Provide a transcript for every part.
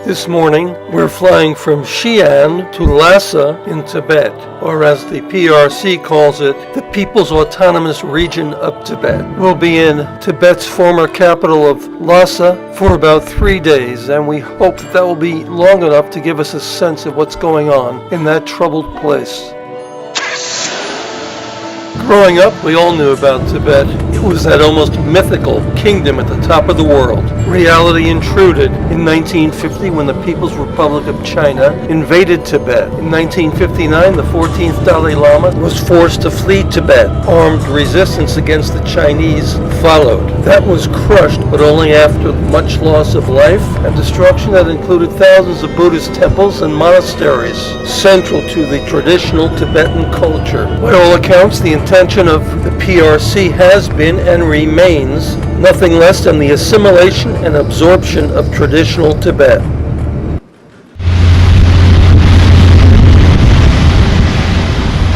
This morning, we're flying from Xian to Lhasa in Tibet, or as the PRC calls it, the People's Autonomous Region of Tibet. We'll be in Tibet's former capital of Lhasa for about 3 days, and we hope that will be long enough to give us a sense of what's going on in that troubled place. Growing up, we all knew about Tibet. It was that almost mythical kingdom at the top of the world. Reality intruded in 1950 when the People's Republic of China invaded Tibet. In 1959, the 14th Dalai Lama was forced to flee Tibet. Armed resistance against the Chinese followed. That was crushed, but only after much loss of life and destruction that included thousands of Buddhist temples and monasteries, central to the traditional Tibetan culture. By all accounts, the intention of the PRC has been and remains nothing less than the assimilation and absorption of traditional Tibet.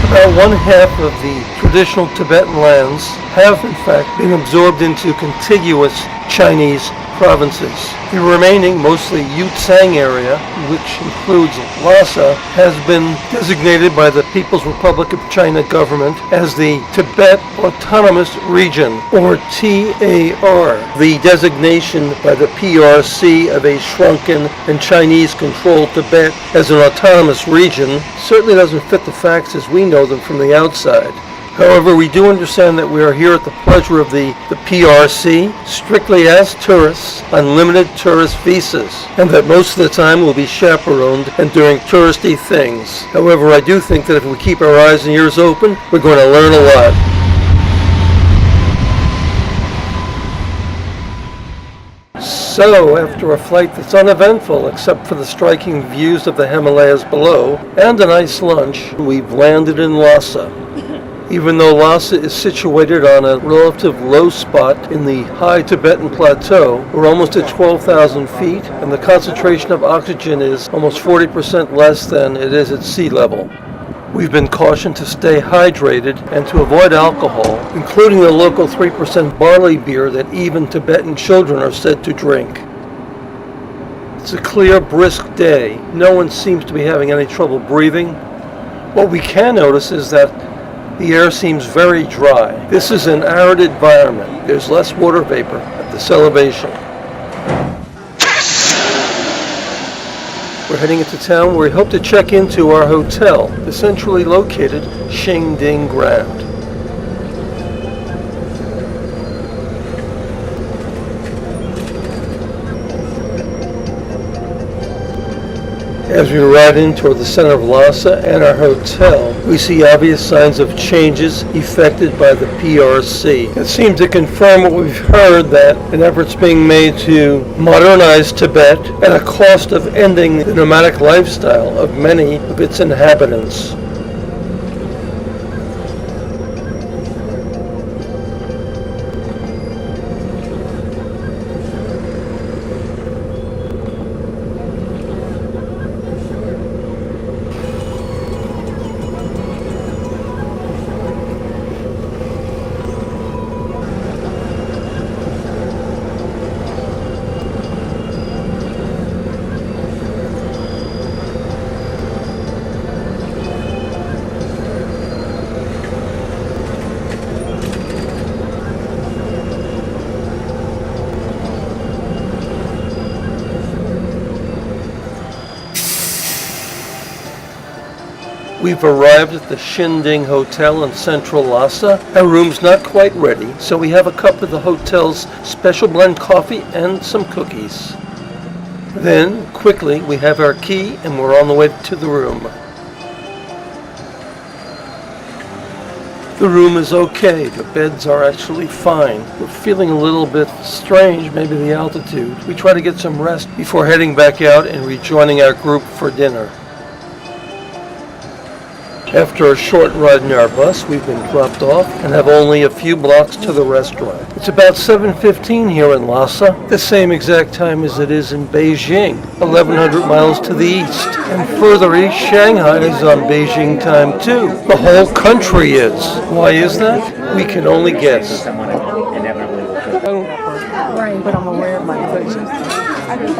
About one half of the traditional Tibetan lands have in fact been absorbed into contiguous Chinese provinces. The remaining, mostly Yutsang area, which includes Lhasa, has been designated by the People's Republic of China government as the Tibet Autonomous Region, or TAR. The designation by the PRC of a shrunken and Chinese-controlled Tibet as an autonomous region certainly doesn't fit the facts as we know them from the outside. However, we do understand that we are here at the pleasure of the PRC, strictly as tourists, on limited tourist visas, and that most of the time we'll be chaperoned and doing touristy things. However, I do think that if we keep our eyes and ears open, we're going to learn a lot. So, after a flight that's uneventful except for the striking views of the Himalayas below, and a nice lunch, we've landed in Lhasa. Even though Lhasa is situated on a relative low spot in the high Tibetan plateau, we're almost at 12,000 feet, and the concentration of oxygen is almost 40% less than it is at sea level. We've been cautioned to stay hydrated and to avoid alcohol, including the local 3% barley beer that even Tibetan children are said to drink. It's a clear, brisk day. No one seems to be having any trouble breathing. What we can notice is that the air seems very dry. This is an arid environment. There's less water vapor at this elevation. We're heading into town where we hope to check into our hotel, the centrally located Shingding Grand. As we ride in toward the center of Lhasa and our hotel, we see obvious signs of changes effected by the PRC. It seems to confirm what we've heard, that an effort's being made to modernize Tibet at a cost of ending the nomadic lifestyle of many of its inhabitants. We've arrived at the Shinding Hotel in central Lhasa. Our room's not quite ready, so we have a cup of the hotel's special blend coffee and some cookies. Then, quickly, we have our key and we're on the way to the room. The room is okay. The beds are actually fine. We're feeling a little bit strange, maybe the altitude. We try to get some rest before heading back out and rejoining our group for dinner. After a short ride in our bus, we've been dropped off and have only a few blocks to the restaurant. It's about 7:15 here in Lhasa, the same exact time as it is in Beijing, 1,100 miles to the east. And further east, Shanghai is on Beijing time too. The whole country is. Why is that? We can only guess. Right, but I'm aware of my intentions.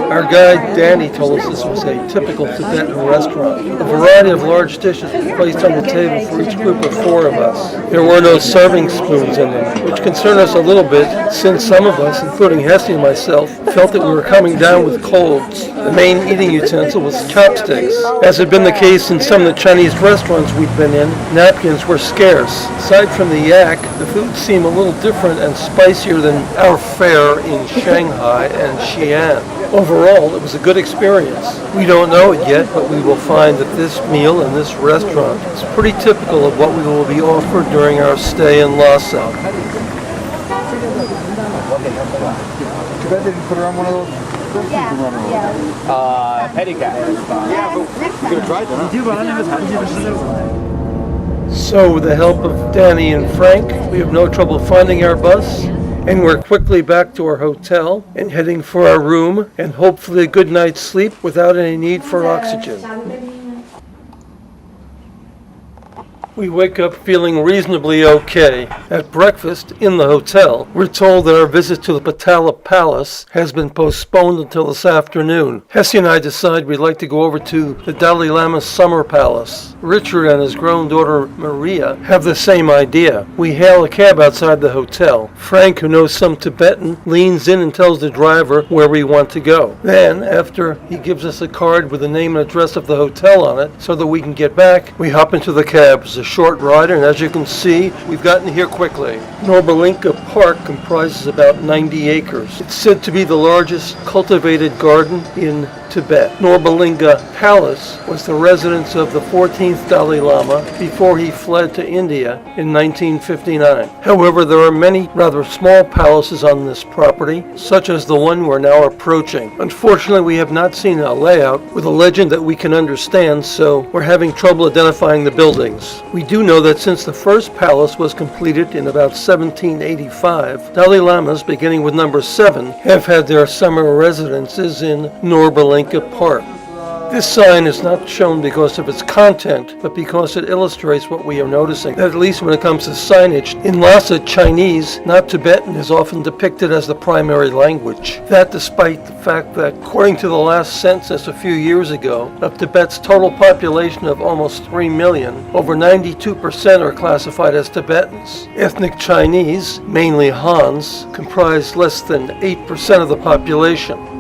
Our guide Danny told us this was a typical Tibetan restaurant. A variety of large dishes were placed on the table for each group of 4 of us. There were no serving spoons in them, which concerned us a little bit since some of us, including Hessie and myself, felt that we were coming down with colds. The main eating utensil was chopsticks. As had been the case in some of the Chinese restaurants we'd been in, napkins were scarce. Aside from the yak, the food seemed a little different and spicier than our fare in Shanghai and Xian. Overall, it was a good experience. We don't know it yet, but we will find that this meal in this restaurant is pretty typical of what we will be offered during our stay in Lhasa. So with the help of Danny and Frank, we have no trouble finding our bus, and we're quickly back to our hotel and heading for our room and hopefully a good night's sleep without any need for oxygen. We wake up feeling reasonably okay. At breakfast in the hotel, we're told that our visit to the Potala Palace has been postponed until this afternoon. Hessie and I decide we'd like to go over to the Dahli Lama summer palace. Richard and his grown daughter Maria have the same idea. We hail a cab outside the hotel. Frank, who knows some Tibetan, leans in and tells the driver where we want to go. Then, after he gives us a card with the name and address of the hotel on it so that we can get back, we hop into the cab. It's a short ride, and as you can see, we've gotten here quickly. Norbulingka Park comprises about 90 acres. It's said to be the largest cultivated garden in Tibet. Norbulingka Palace was the residence of the 14th Dalai Lama before he fled to India in 1959. However, there are many rather small palaces on this property, such as the one we're now approaching. Unfortunately, we have not seen a layout with a legend that we can understand, so we're having trouble identifying the buildings. We do know that since the first palace was completed in about 1785, Dalai Lamas, beginning with number 7, have had their summer residences in Norbulingka Park. This sign is not shown because of its content, but because it illustrates what we are noticing, that at least when it comes to signage, in Lhasa, Chinese, not Tibetan, is often depicted as the primary language. That despite the fact that, according to the last census a few years ago, of Tibet's total population of almost 3 million, over 92% are classified as Tibetans. Ethnic Chinese, mainly Hans, comprise less than 8% of the population.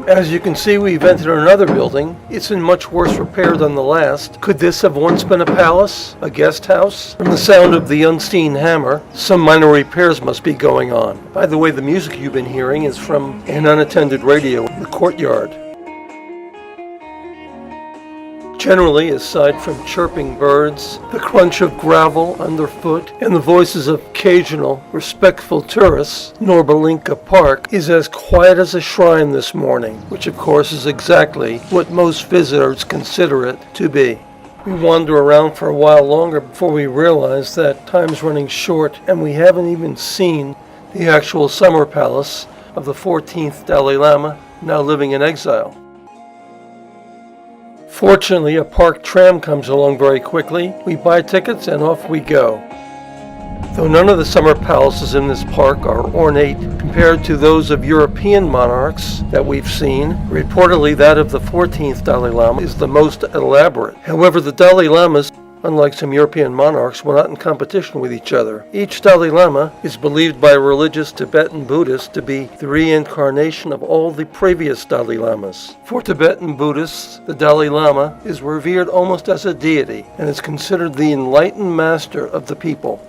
As you can see, we've entered another building. It's in much worse repair than the last. Could this have once been a palace? A guest house? From the sound of the unseen hammer, some minor repairs must be going on. By the way, the music you've been hearing is from an unattended radio in the courtyard. Generally, aside from chirping birds, the crunch of gravel underfoot, and the voices of occasional, respectful tourists, Norbulingka Park is as quiet as a shrine this morning, which of course is exactly what most visitors consider it to be. We wander around for a while longer before we realize that time's running short and we haven't even seen the actual summer palace of the 14th Dalai Lama, now living in exile. Fortunately, a park tram comes along very quickly. We buy tickets and off we go. Though none of the summer palaces in this park are ornate compared to those of European monarchs that we've seen, reportedly that of the 14th Dalai Lama is the most elaborate. However, the Dalai Lamas, unlike some European monarchs, were not in competition with each other. Each Dalai Lama is believed by religious Tibetan Buddhists to be the reincarnation of all the previous Dalai Lamas. For Tibetan Buddhists, the Dalai Lama is revered almost as a deity and is considered the enlightened master of the people.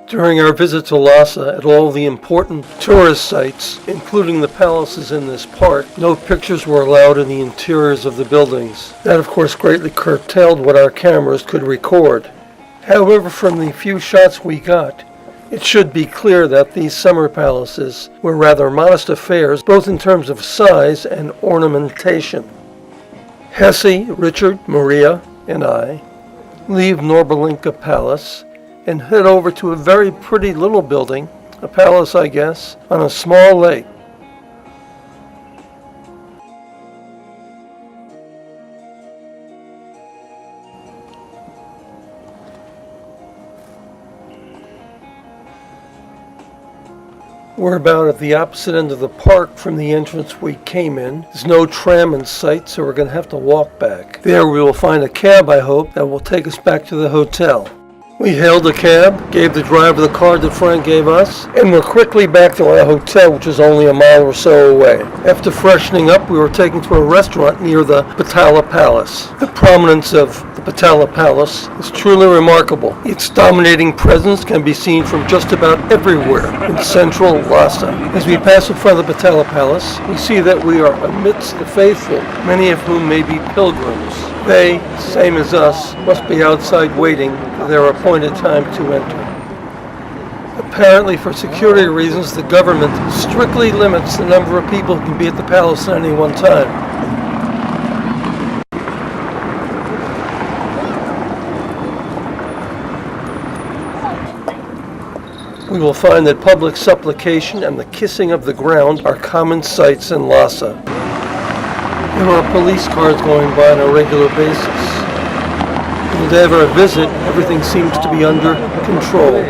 During our visit to Lhasa, at all the important tourist sites, including the palaces in this park, no pictures were allowed in the interiors of the buildings. That, of course, greatly curtailed what our cameras could record. However, from the few shots we got, it should be clear that these summer palaces were rather modest affairs, both in terms of size and ornamentation. Hessie, Richard, Maria, and I leave Norbulingka Palace and head over to a very pretty little building, a palace I guess, on a small lake. We're about at the opposite end of the park from the entrance we came in. There's no tram in sight, so we're going to have to walk back. There we will find a cab, I hope, that will take us back to the hotel. We hailed a cab, gave the driver the card that Frank gave us, and we're quickly back to our hotel, which is only a mile or so away. After freshening up, we were taken to a restaurant near the Potala Palace. The prominence of the Potala Palace is truly remarkable. Its dominating presence can be seen from just about everywhere in central Lhasa. As we pass in front of the Potala Palace, we see that we are amidst the faithful, many of whom may be pilgrims. They, same as us, must be outside waiting for their appointed time to enter. Apparently, for security reasons, the government strictly limits the number of people who can be at the palace at any one time. We will find that public supplication and the kissing of the ground are common sights in Lhasa. There are police cars going by on a regular basis. On the day of our visit, everything seems to be under control.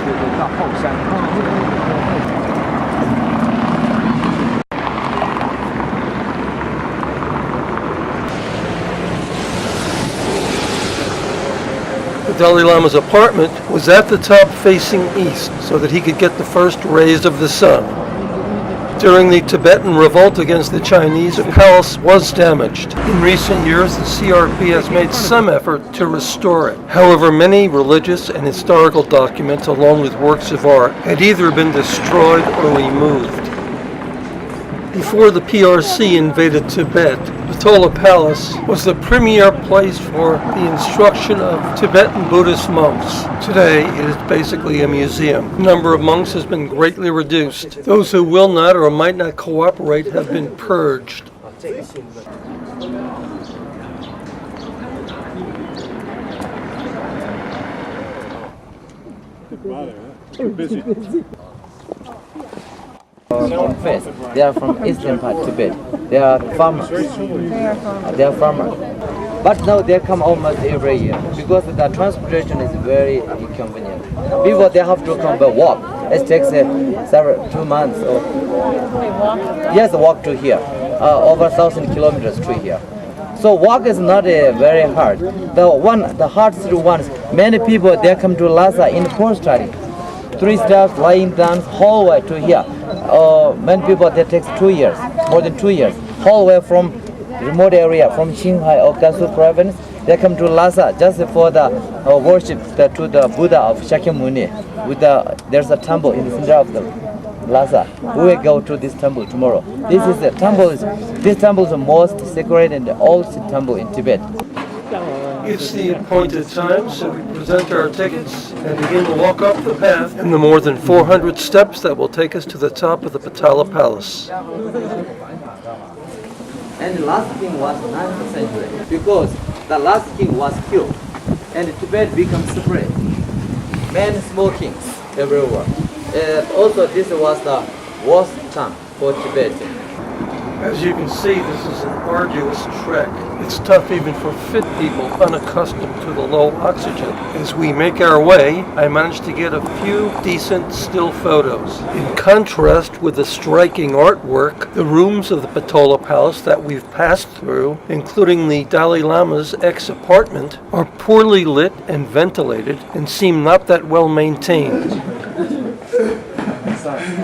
The Dalai Lama's apartment was at the top facing east so that he could get the first rays of the sun. During the Tibetan revolt against the Chinese, the palace was damaged. In recent years, the CRP has made some effort to restore it. However, many religious and historical documents, along with works of art, had either been destroyed or removed. Before the PRC invaded Tibet, Potala Palace was the premier place for the instruction of Tibetan Buddhist monks. Today, it is basically a museum. The number of monks has been greatly reduced. Those who will not or might not cooperate have been purged. First, they are from eastern part of Tibet. They are farmers. They are farmers. But now they come almost every year because the transportation is very inconvenient. Before they have to come by walk. It takes 2 months. Yes, walk to here. Over 1,000 kilometers to here. So walk is not very hard. The hardest one is many people they come to Lhasa in poor study. 3 steps, lying down, whole way to here. Many people that takes 2 years, more than 2 years, whole way from remote area, from Qinghai or Gansu province, they come to Lhasa just for the worship to the Buddha of Shakyamuni. There's a temple in the center of the Lhasa. We will go to this temple tomorrow. This temple is the most sacred and oldest temple in Tibet. It's the appointed time, so we present our tickets and begin to walk up the path in the more than 400 steps that will take us to the top of the Potala Palace. And the last king was 9th century because the last king was killed and Tibet becomes separate. Many small kings everywhere. Also, this was the worst time for Tibet. As you can see, this is an arduous trek. It's tough even for fit people unaccustomed to the low oxygen. As we make our way, I managed to get a few decent still photos. In contrast with the striking artwork, the rooms of the Potala Palace that we've passed through, including the Dalai Lama's ex-apartment, are poorly lit and ventilated and seem not that well maintained.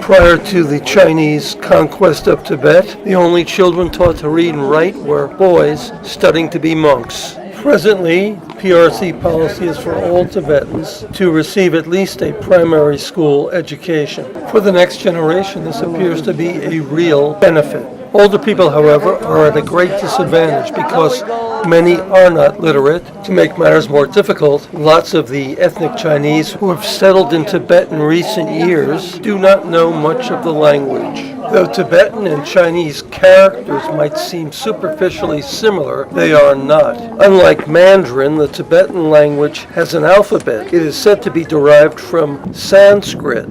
Prior to the Chinese conquest of Tibet, the only children taught to read and write were boys studying to be monks. Presently, PRC policy is for all Tibetans to receive at least a primary school education. For the next generation, this appears to be a real benefit. Older people, however, are at a great disadvantage because many are not literate. To make matters more difficult, lots of the ethnic Chinese who have settled in Tibet in recent years do not know much of the language. Though Tibetan and Chinese characters might seem superficially similar, they are not. Unlike Mandarin, the Tibetan language has an alphabet. It is said to be derived from Sanskrit.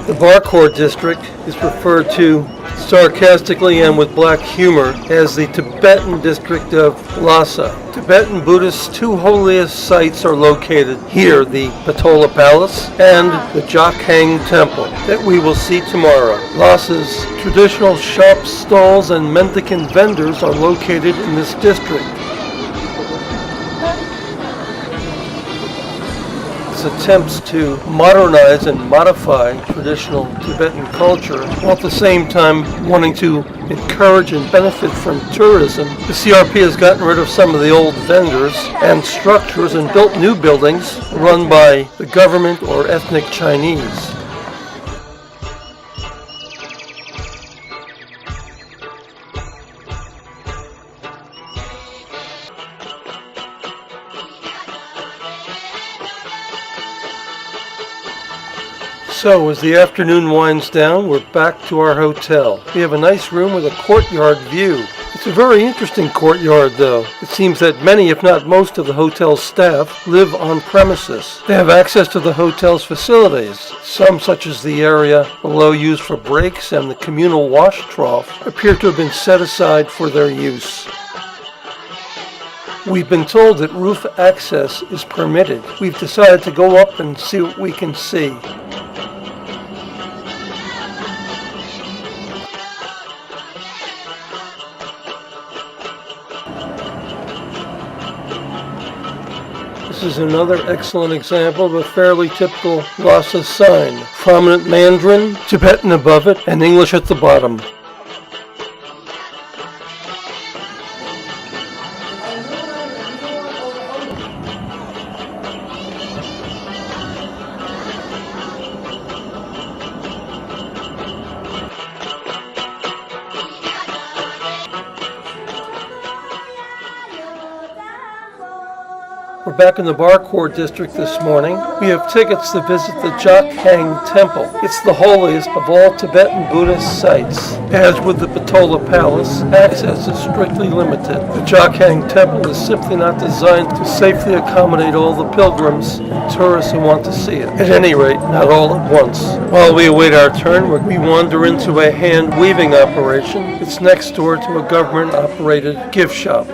The Barkhor District is referred to sarcastically and with black humor as the Tibetan district of Lhasa. Tibetan Buddhists' two holiest sites are located here, the Potala Palace and the Jokhang Temple, that we will see tomorrow. Lhasa's traditional shops, stalls, and mendicant vendors are located in this district. Attempts to modernize and modify traditional Tibetan culture while at the same time wanting to encourage and benefit from tourism. The CRP has gotten rid of some of the old vendors and structures and built new buildings run by the government or ethnic Chinese. So, as the afternoon winds down, we're back to our hotel. We have a nice room with a courtyard view. It's a very interesting courtyard, though. It seems that many, if not most, of the hotel's staff live on premises. They have access to the hotel's facilities. Some, such as the area below used for breaks and the communal wash trough, appear to have been set aside for their use. We've been told that roof access is permitted. We've decided to go up and see what we can see. This is another excellent example of a fairly typical Lhasa sign. Prominent Mandarin, Tibetan above it, and English at the bottom. We're back in the Barkhor District this morning. We have tickets to visit the Jokhang Temple. It's the holiest of all Tibetan Buddhist sites. As with the Potala Palace, access is strictly limited. The Jokhang Temple is simply not designed to safely accommodate all the pilgrims and tourists who want to see it. At any rate, not all at once. While we await our turn, we wander into a hand weaving operation. It's next door to a government-operated gift shop.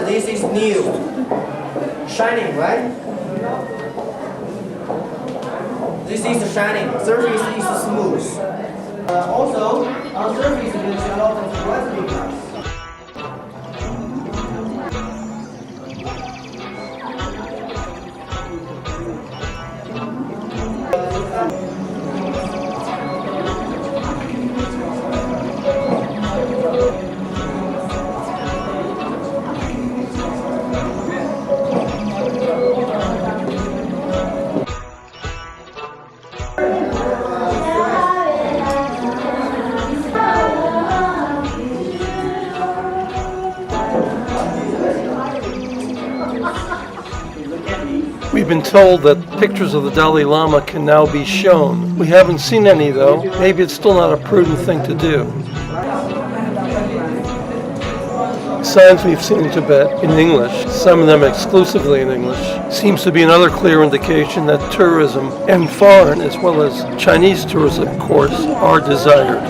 This is new, shining, right? This is shining, surface is smooth. Also, on surface there is a lot of brightening glass. been told that pictures of the Dalai Lama can now be shown. We haven't seen any though. Maybe it's still not a prudent thing to do. Signs we've seen in Tibet in English, some of them exclusively in English, seems to be another clear indication that tourism, and foreign as well as Chinese tourism, of course, are desired.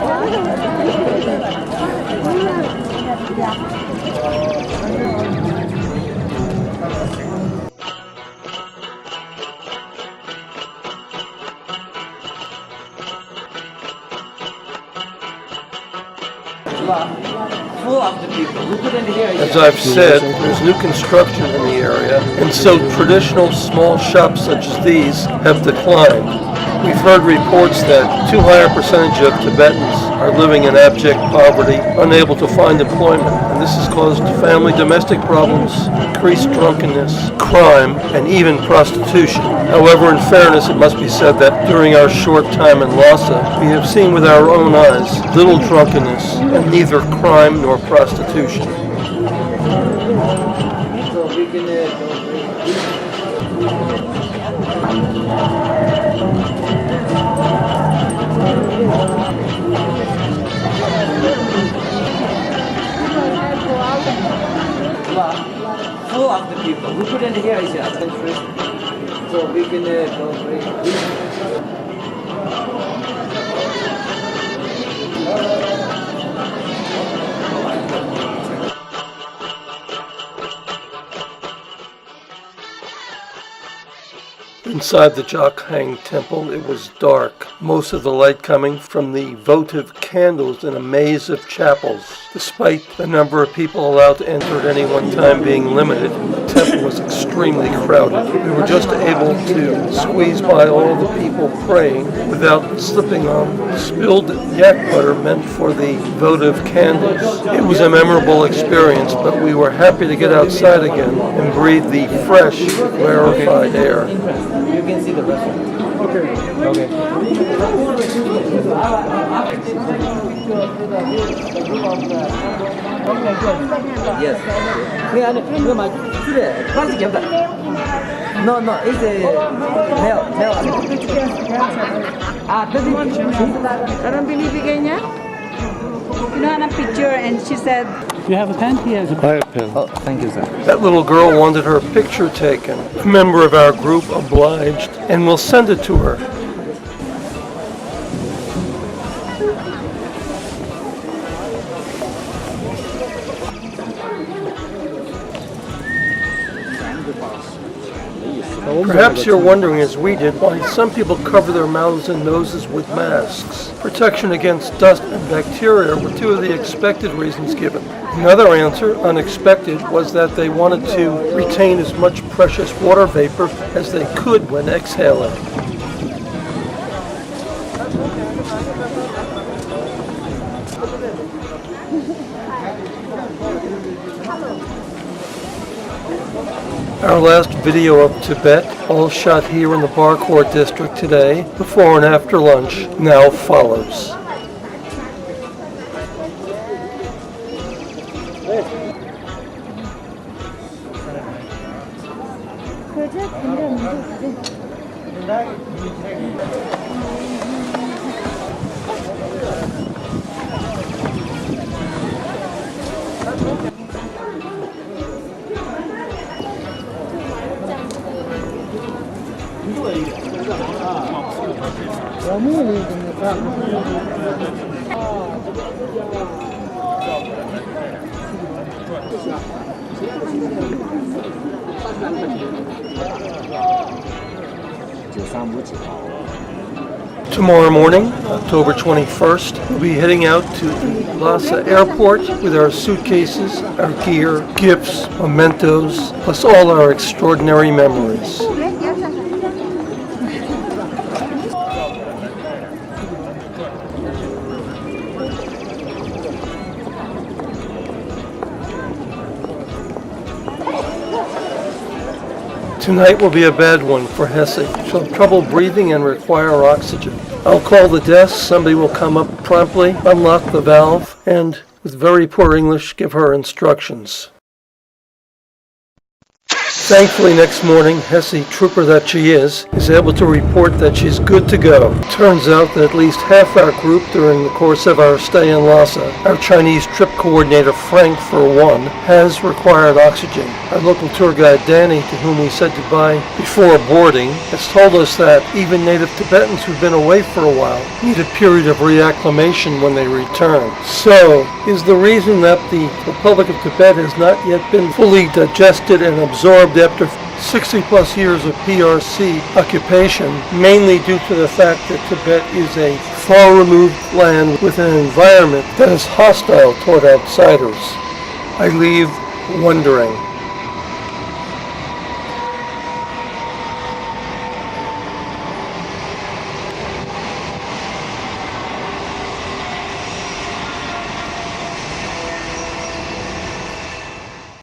As I've said, there's new construction in the area, and so traditional small shops such as these have declined. We've heard reports that too high a percentage of Tibetans are living in abject poverty, unable to find employment, and this has caused family domestic problems, increased drunkenness, crime, and even prostitution. However, in fairness, it must be said that during our short time in Lhasa, we have seen with our own eyes little drunkenness and neither crime nor prostitution. Full of the people. We couldn't hear each other. So we can go free. Inside the Jokhang Temple, it was dark, most of the light coming from the votive candles in a maze of chapels. Despite the number of people allowed to enter at any one time being limited, the temple was extremely crowded. We were just able to squeeze by all the people praying without slipping on spilled yak butter meant for the votive candles. It was a memorable experience, but we were happy to get outside again and breathe the fresh, rarefied air. You can see the restaurant. Okay. Yes. No, it's a Orang binibigay niya? Kinuha ng picture and she said, You have a pen? He has a pen. Oh, thank you, sir. That little girl wanted her picture taken. A member of our group obliged, and we'll send it to her. Perhaps you're wondering, as we did, why some people cover their mouths and noses with masks. Protection against dust and bacteria were two of the expected reasons given. Another answer, unexpected, was that they wanted to retain as much precious water vapor as they could when exhaling. Our last video of Tibet, all shot here in the Barkhor District today, before and after lunch, now follows. Tomorrow morning, October 21st, we'll be heading out to the Lhasa airport with our suitcases, our gear, gifts, mementos, plus all our extraordinary memories. Tonight will be a bad one for Hessie. She'll have trouble breathing and require oxygen. I'll call the desk, somebody will come up promptly, unlock the valve, and, with very poor English, give her instructions. Thankfully, next morning, Hessie, trooper that she is able to report that she's good to go. Turns out that at least half our group during the course of our stay in Lhasa, our Chinese trip coordinator Frank for one, has required oxygen. Our local tour guide Danny, to whom we said goodbye before boarding, has told us that even native Tibetans who've been away for a while need a period of reacclimation when they return. So, is the reason that the Republic of Tibet has not yet been fully digested and absorbed after 60 plus years of PRC occupation, mainly due to the fact that Tibet is a far removed land with an environment that is hostile toward outsiders? I leave wondering.